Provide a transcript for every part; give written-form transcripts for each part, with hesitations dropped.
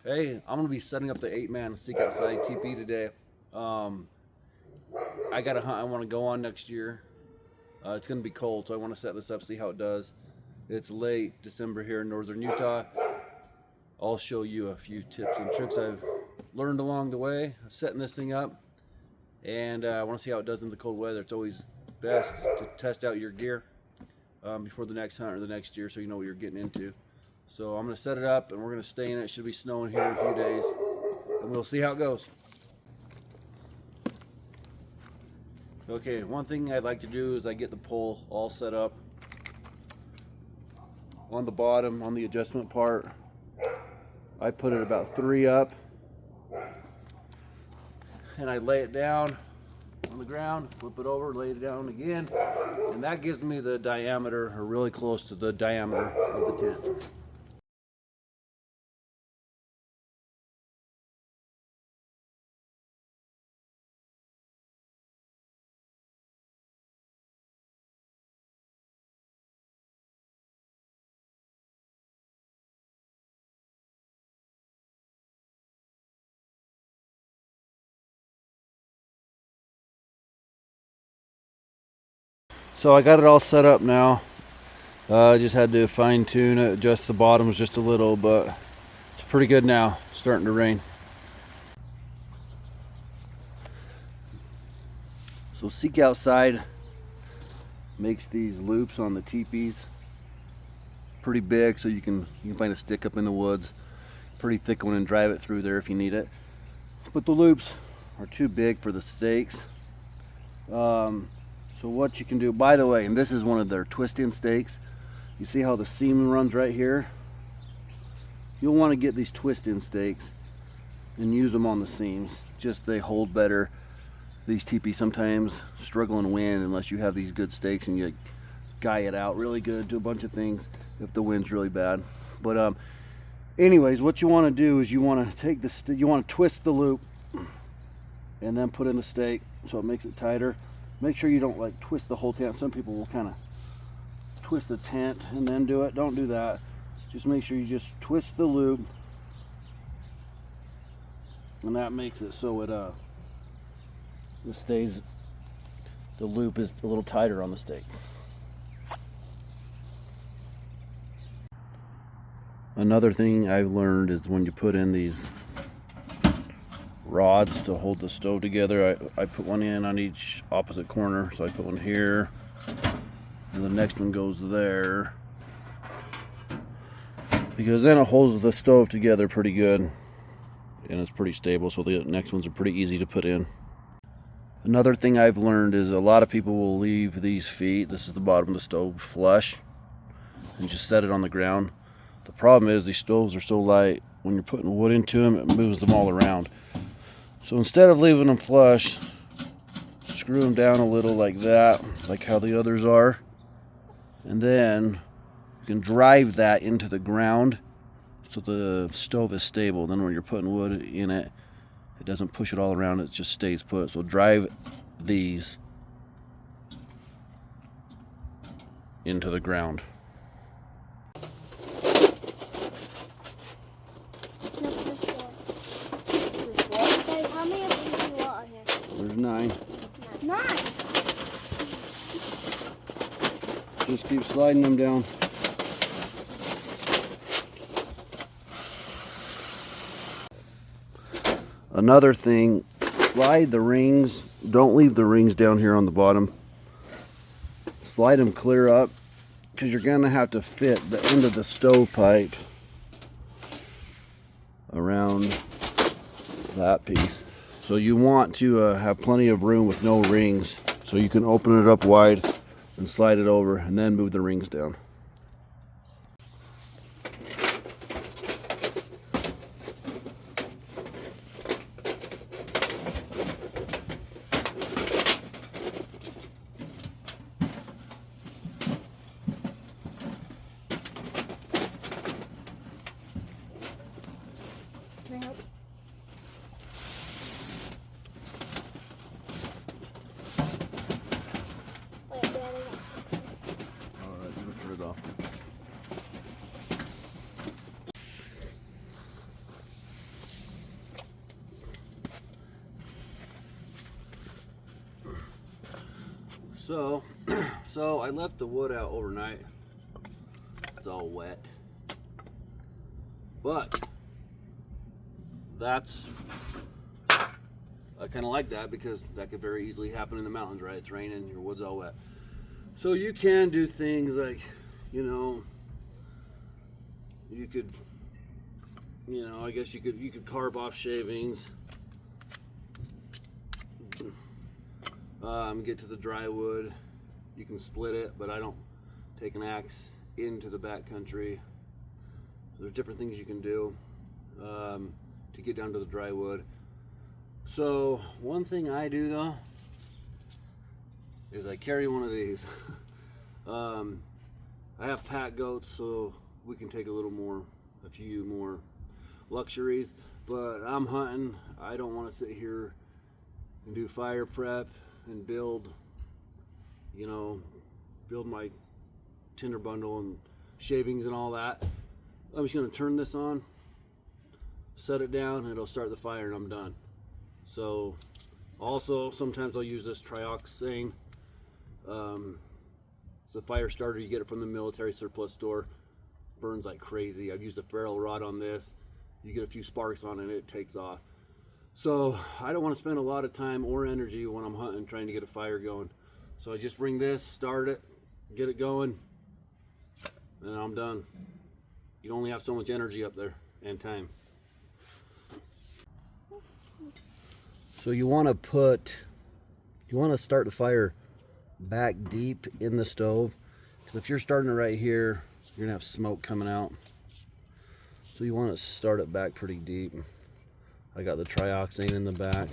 Hey, I'm gonna be setting up the 8-man Seek Outside Tepee today. I got a hunt I want to go on next year. It's gonna be cold, so I want to set this up, see how it does. It's late December here in northern Utah. I'll show you a few tips and tricks I've learned along the way setting this thing up, and I want to see how it does in the cold weather. It's always best to test out your gear before the next hunt or the next year, so you know what you're getting into. So I'm going to set it up and we're going to stay in it. It should be snowing here in a few days and we'll see how it goes. Okay, one thing I'd like to do is I get the pole all set up on the bottom on the adjustment part. I put it about 3 up and I lay it down on the ground, flip it over, lay it down again, and that gives me the diameter, or really close to the diameter of the tent. So I got it all set up now. I just had to fine tune it, adjust the bottoms just a little, but it's pretty good now. It's starting to rain. So Seek Outside makes these loops on the teepees. Pretty big, so you can find a stick up in the woods. Pretty thick one and drive it through there if you need it. But the loops are too big for the stakes. So what you can do, by the way, and this is one of their twist-in stakes. You see how the seam runs right here? You'll want to get these twist-in stakes and use them on the seams. Just they hold better. These teepees sometimes struggle in wind unless you have these good stakes and you guy it out really good, do a bunch of things if the wind's really bad. But anyways, what you want to do is you want to take the you want to twist the loop and then put in the stake so it makes it tighter. Make sure you don't like twist the whole tent. Some people will kind of twist the tent and then do it. Don't do that. Just make sure you just twist the loop, and that makes it so it stays, the loop is a little tighter on the stake. Another thing I've learned is when you put in these rods to hold the stove together, I put one in on each opposite corner. So I put one here and the next one goes there, because then it holds the stove together pretty good and it's pretty stable, so the next ones are pretty easy to put in. Another thing I've learned is a lot of people will leave these feet, this is the bottom of the stove, flush and just set it on the ground. The problem is these stoves are so light, when you're putting wood into them, it moves them all around. So instead of leaving them flush, screw them down a little like that, like how the others are, and then you can drive that into the ground so the stove is stable. Then when you're putting wood in it, it doesn't push it all around, it just stays put. So drive these into the ground. There's 9. 9. Just keep sliding them down. Another thing, slide the rings. Don't leave the rings down here on the bottom. Slide them clear up, because you're going to have to fit the end of the stovepipe around that piece. So you want to have plenty of room with no rings, so you can open it up wide and slide it over and then move the rings down. So, so I left the wood out overnight. It's all wet, but that's, I kind of like that because that could very easily happen in the mountains, right? It's raining, your wood's all wet. So you can do things like, you know, you could, you know, I guess you could carve off shavings, get to the dry wood. You can split it, but I don't take an axe into the backcountry. There's different things you can do to get down to the dry wood. So one thing I do though is I carry one of these. I have pack goats, so we can take a few more luxuries, but I'm hunting. I don't want to sit here and do fire prep and build, you know, build my tinder bundle and shavings and all that. I'm just going to turn this on, set it down, and it'll start the fire, and I'm done. So also sometimes I'll use this trioxane. It's a fire starter. You get it from the military surplus store. Burns like crazy. I've used a ferrule rod on this. You get a few sparks on it and it takes off. So I don't want to spend a lot of time or energy when I'm hunting trying to get a fire going. So I just bring this, start it, get it going, and I'm done. You only have so much energy up there and time. So you want to start the fire back deep in the stove, because if you're starting it right here, you're gonna have smoke coming out. So you want to start it back pretty deep. I got the trioxane in the back.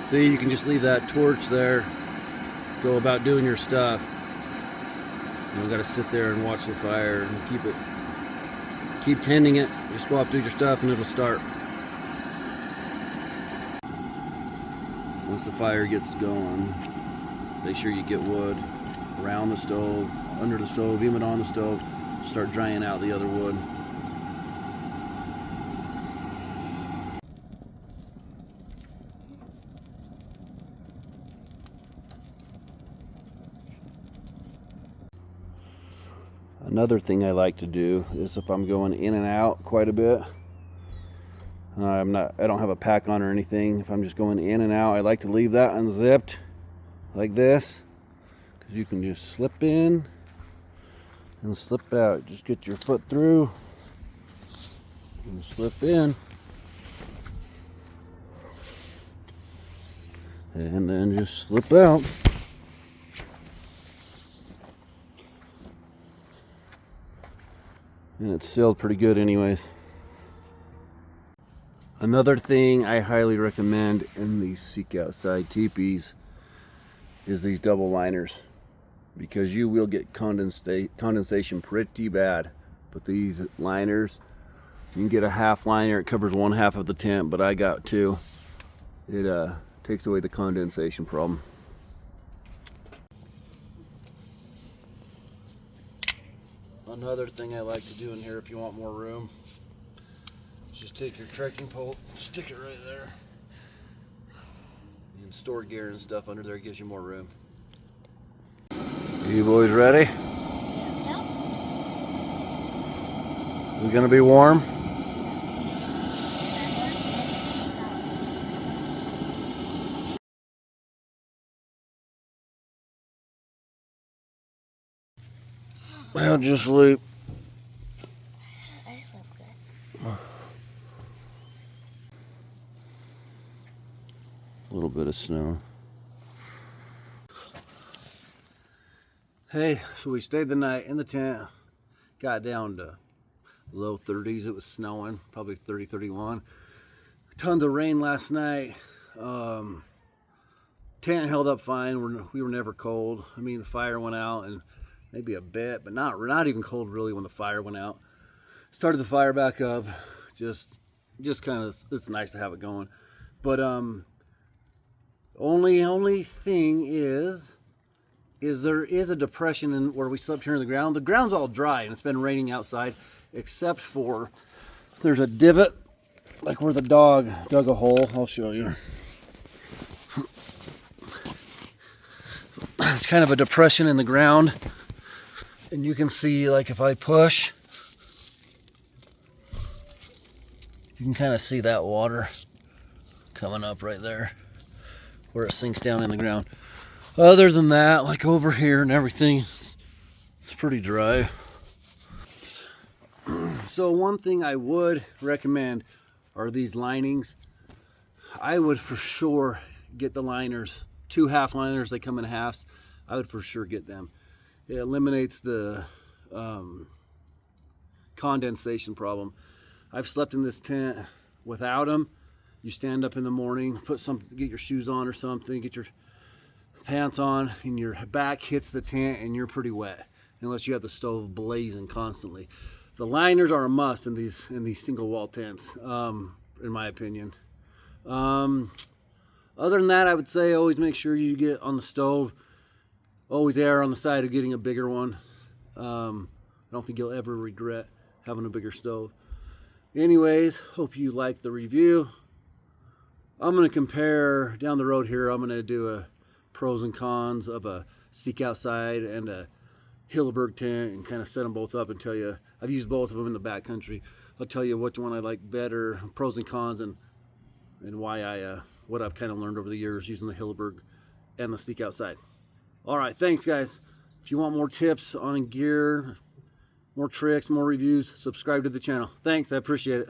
See, you can just leave that torch there, go about doing your stuff. You don't got to sit there and watch the fire and keep tending it. Just go off, do your stuff, and it'll start. Once the fire gets going, make sure you get wood around the stove, under the stove, even on the stove. Start drying out the other wood. Another thing I like to do is if I'm going in and out quite a bit, I don't have a pack on or anything. If I'm just going in and out, I like to leave that unzipped like this, because you can just slip in and slip out. Just get your foot through and slip in, and then just slip out. And it's sealed pretty good anyways. Another thing I highly recommend in these Seek Outside teepees is these double liners, because you will get condensation pretty bad. But these liners, you can get a half liner, it covers one half of the tent, but I got two. It takes away the condensation problem. Another thing I like to do in here, if you want more room, is just take your trekking pole, stick it right there. You can store gear and stuff under there, it gives you more room. You boys ready? Yep. We gonna be warm? How'd you sleep? I slept good. A little bit of snow. Hey, so we stayed the night in the tent, got down to low 30s. It was snowing, probably 30, 31. Tons of rain last night. Tent held up fine. We were never cold. I mean, the fire went out and maybe a bit, but not even cold really when the fire went out. Started the fire back up. Just kind of, it's nice to have it going. But only thing is, is there is a depression in where we slept here in the ground. The ground's all dry and it's been raining outside, except for there's a divot, like where the dog dug a hole. I'll show you. It's kind of a depression in the ground, and you can see, like, if I push, you can kind of see that water coming up right there where it sinks down in the ground. Other than that, like over here and everything, it's pretty dry. So one thing I would recommend are these linings. I would for sure get the liners, 2 half liners. They come in halves. I would for sure get them. It eliminates the condensation problem. I've slept in this tent without them. You stand up in the morning, get your shoes on or something, get your pants on, and your back hits the tent and you're pretty wet, unless you have the stove blazing constantly. The liners are a must in these single wall tents, in my opinion. Other than that, I would say always make sure you get on the stove. Always err on the side of getting a bigger one. I don't think you'll ever regret having a bigger stove. Anyways, hope you liked the review. I'm going to compare down the road here. I'm going to do a pros and cons of a Seek Outside and a Hilleberg tent and kind of set them both up and tell you. I've used both of them in the backcountry. I'll tell you which one I like better, pros and cons, and why what I've kind of learned over the years using the Hilleberg and the Seek Outside. All right, thanks guys. If you want more tips on gear, more tricks, more reviews, subscribe to the channel. Thanks, I appreciate it.